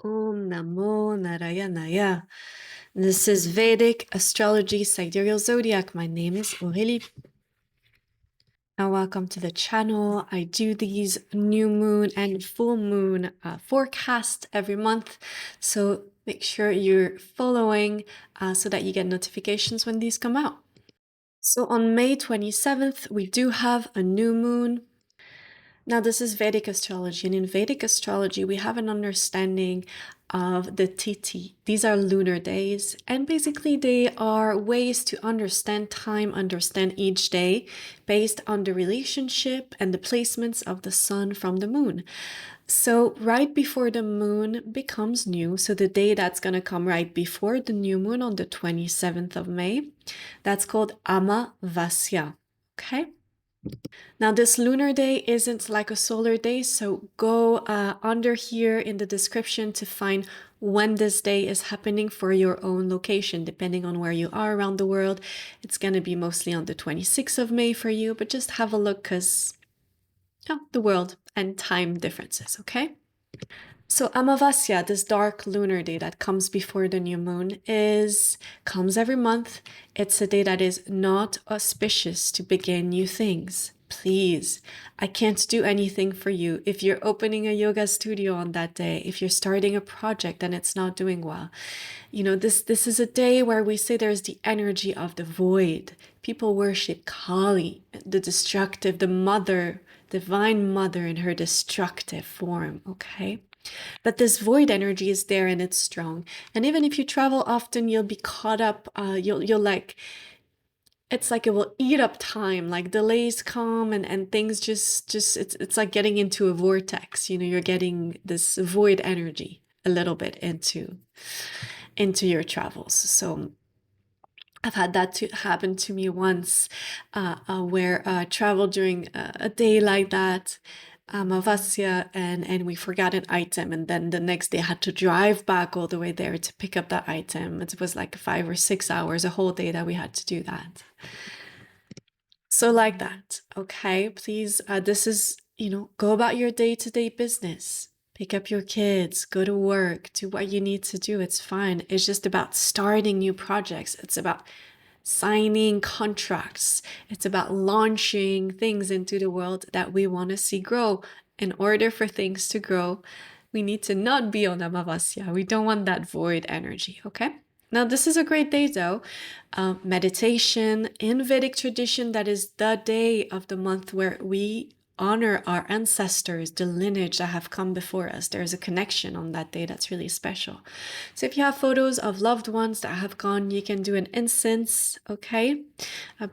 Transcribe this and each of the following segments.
Om Namo Narayanaya. This is Vedic Astrology Sidereal Zodiac. My name is Aurélie. Now, welcome to the channel. I do these new moon and full moon forecasts every month. So make sure you're following so that you get notifications when these come out. So on May 27th, we do have a new moon. Now, this is Vedic astrology, and in Vedic astrology, we have an understanding of the Tithi. These are lunar days, and basically, they are ways to understand time, understand each day based on the relationship and the placements of the sun from the moon. So, right before the moon becomes new, so the day that's going to come right before the new moon on the 27th of May, that's called Amavasya. Okay? Now, this lunar day isn't like a solar day, so go under here in the description to find when this day is happening for your own location, depending on where you are around the world. It's going to be mostly on the 26th of May for you, but just have a look because the world and time differences, okay? So Amavasya, this dark lunar day that comes before the new moon, comes every month. It's a day that is not auspicious to begin new things. Please, I can't do anything for you. If you're opening a yoga studio on that day, if you're starting a project and it's not doing well, this is a day where we say there's the energy of the void. People worship Kali, the destructive, the mother, divine mother in her destructive form, okay? But this void energy is there and it's strong. And even if you travel often, you'll be caught up. You'll like, it's like it will eat up time. Like delays come and things just it's like getting into a vortex. You're getting this void energy a little bit into your travels. So I've had that happen to me once, where I traveled during a day like that, Amavasya, and we forgot an item, and then the next day I had to drive back all the way there to pick up that item. It was like 5 or 6 hours, a whole day that we had to do that. So like that, okay? Please, this is, go about your day-to-day business. Pick up your kids, go to work, do what you need to do. It's fine. It's just about starting new projects. It's about signing contracts. It's about launching things into the world that we want to see grow. In order for things to grow, we need to not be on Amavasya. We don't want that void energy, okay? Now, this is a great day though. Meditation in Vedic tradition, that is the day of the month where we honor our ancestors, the lineage that have come before us. There's a connection on that day that's really special. So if you have photos of loved ones that have gone, you can do an incense, okay?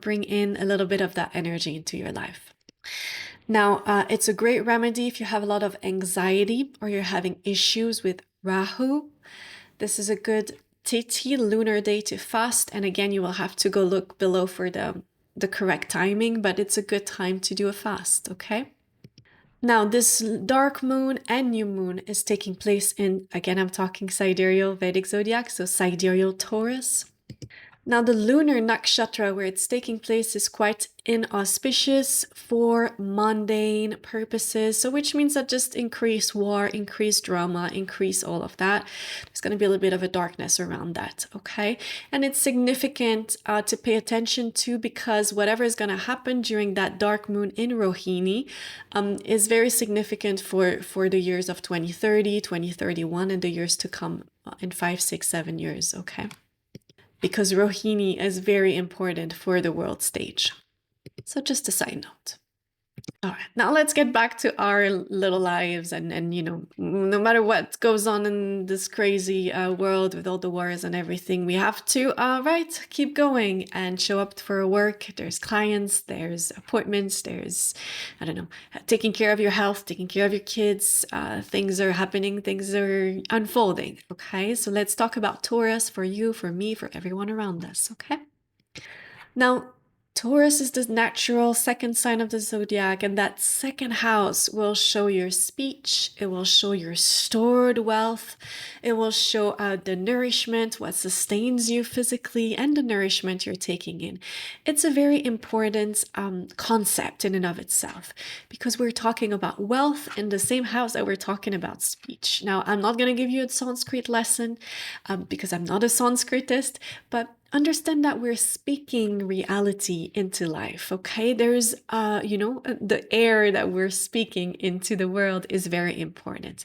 Bring in a little bit of that energy into your life. Now, it's a great remedy if you have a lot of anxiety or you're having issues with Rahu. This is a good Tithi lunar day to fast. And again, you will have to go look below for the correct timing, but it's a good time to do a fast, okay? Now, this dark moon and new moon is taking place in, again, I'm talking Sidereal Vedic Zodiac, so Sidereal Taurus. Now, the lunar nakshatra where it's taking place is quite inauspicious for mundane purposes. So which means that just increase war, increase drama, increase all of that. There's going to be a little bit of a darkness around that, okay? And it's significant to pay attention to because whatever is going to happen during that dark moon in Rohini is very significant for the years of 2030, 2031, and the years to come in 5, 6, 7 years, okay? Because Rohini is very important for the world stage. So just a side note. All right, now let's get back to our little lives and no matter what goes on in this crazy world with all the wars and everything, we have to, keep going and show up for work. There's clients, there's appointments, there's, taking care of your health, taking care of your kids. Things are happening, things are unfolding, okay? So let's talk about Taurus for you, for me, for everyone around us, okay? Now, Taurus is the natural second sign of the zodiac, and that second house will show your speech, it will show your stored wealth, it will show the nourishment, what sustains you physically, and the nourishment you're taking in. It's a very important concept in and of itself, because we're talking about wealth in the same house that we're talking about speech. Now, I'm not going to give you a Sanskrit lesson because I'm not a Sanskritist, but understand that we're speaking reality into life, okay? There's, the air that we're speaking into the world is very important.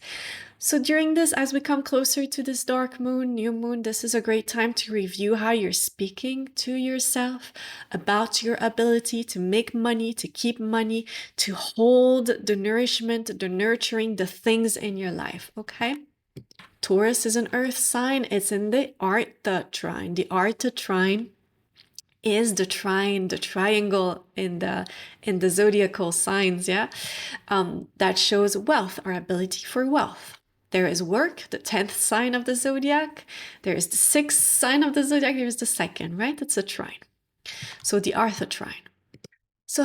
So during this, as we come closer to this dark moon, new moon, this is a great time to review how you're speaking to yourself about your ability to make money, to keep money, to hold the nourishment, the nurturing, the things in your life, okay? Taurus is an earth sign. It's in the Artha trine. The Artha trine is the trine, the triangle in the zodiacal signs, yeah, that shows wealth, our ability for wealth. There is work, the 10th sign of the zodiac. There is the 6th sign of the zodiac. Here's the second, right? That's a trine. So the Artha trine. So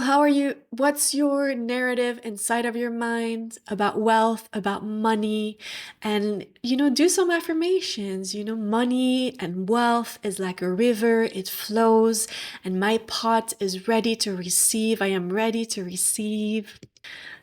what's your narrative inside of your mind about wealth, about money? And, do some affirmations. Money and wealth is like a river, it flows, and my pot is ready to receive. I am ready to receive.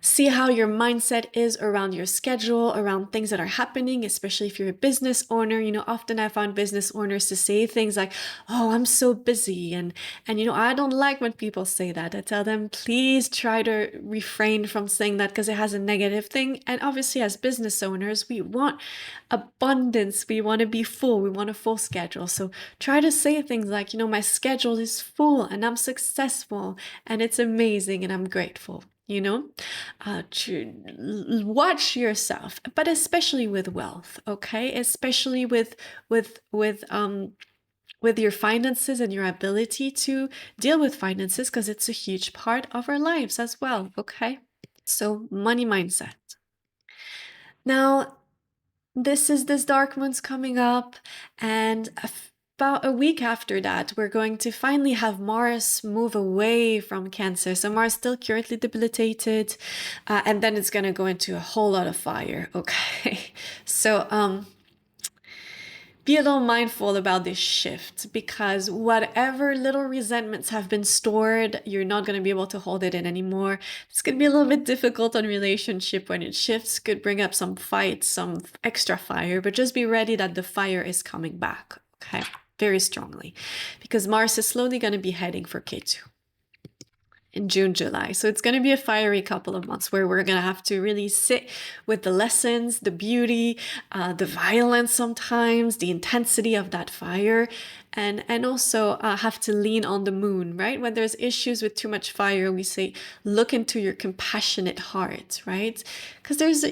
See how your mindset is around your schedule, around things that are happening, especially if you're a business owner. Often I found business owners to say things like, oh, I'm so busy. And I don't like when people say that. I tell them, please try to refrain from saying that because it has a negative thing. And obviously as business owners, we want abundance. We want to be full. We want a full schedule. So try to say things like, my schedule is full and I'm successful and it's amazing and I'm grateful. Watch yourself, but especially with wealth, okay? Especially with your finances and your ability to deal with finances, because it's a huge part of our lives as well, okay? So money mindset. Now, this dark moon's coming up, and about a week after that, we're going to finally have Mars move away from Cancer. So Mars still currently debilitated, and then it's going to go into a whole lot of fire, okay? So be a little mindful about this shift, because whatever little resentments have been stored, you're not going to be able to hold it in anymore. It's going to be a little bit difficult on relationship when it shifts. Could bring up some fights, some extra fire, but just be ready that the fire is coming back, okay? Very strongly, because Mars is slowly going to be heading for Ketu in June, July. So it's going to be a fiery couple of months where we're going to have to really sit with the lessons, the beauty, the violence sometimes, the intensity of that fire, and also have to lean on the moon, right? When there's issues with too much fire, we say, look into your compassionate heart, right? Because there's,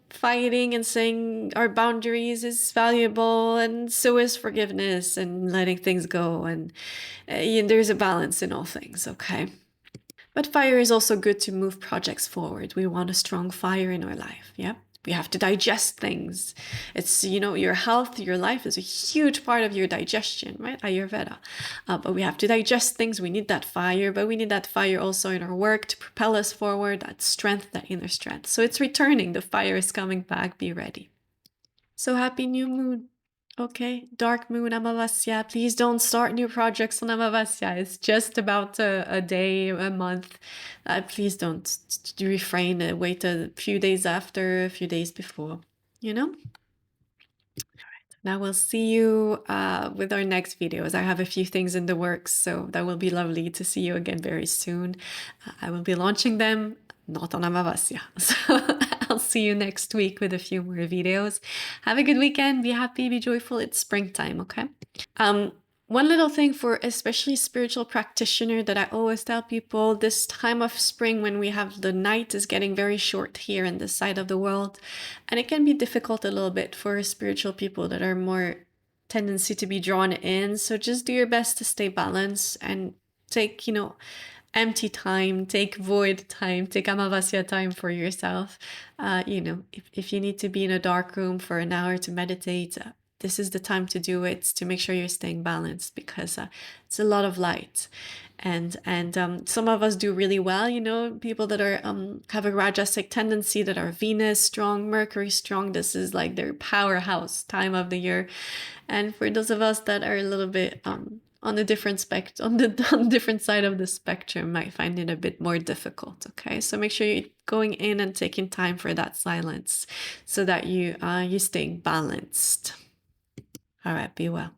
fighting and saying our boundaries is valuable, and so is forgiveness and letting things go. And there's a balance in all things, okay? But fire is also good to move projects forward. We want a strong fire in our life, yeah? We have to digest things. It's, your health, your life is a huge part of your digestion, right? Ayurveda. But we have to digest things. We need that fire, but we need that fire also in our work to propel us forward, that strength, that inner strength. So it's returning. The fire is coming back. Be ready. So happy new moon. Okay, dark moon, Amavasya. Please don't start new projects on Amavasya. It's just about a day, a month. Please don't refrain. Wait a few days after, a few days before, Now we'll see you with our next videos. I have a few things in the works, so that will be lovely to see you again very soon. I will be launching them, not on Amavasya. So I'll see you next week with a few more videos. Have a good weekend. Be happy, be joyful. It's springtime, okay? One little thing for especially spiritual practitioner that I always tell people, this time of spring when we have the night is getting very short here in this side of the world, and it can be difficult a little bit for spiritual people that are more tendency to be drawn in. So just do your best to stay balanced and take, empty time, take void time, take Amavasya time for yourself. If you need to be in a dark room for an hour to meditate, this is the time to do it, to make sure you're staying balanced, because it's a lot of light. And some of us do really well, you know, people that are have a Rajasic tendency, that are Venus strong, Mercury strong. This is like their powerhouse time of the year. And for those of us that are a little bit on the different on the different side of the spectrum, might find it a bit more difficult. Okay, so make sure you're going in and taking time for that silence, so that you staying balanced. All right, be well.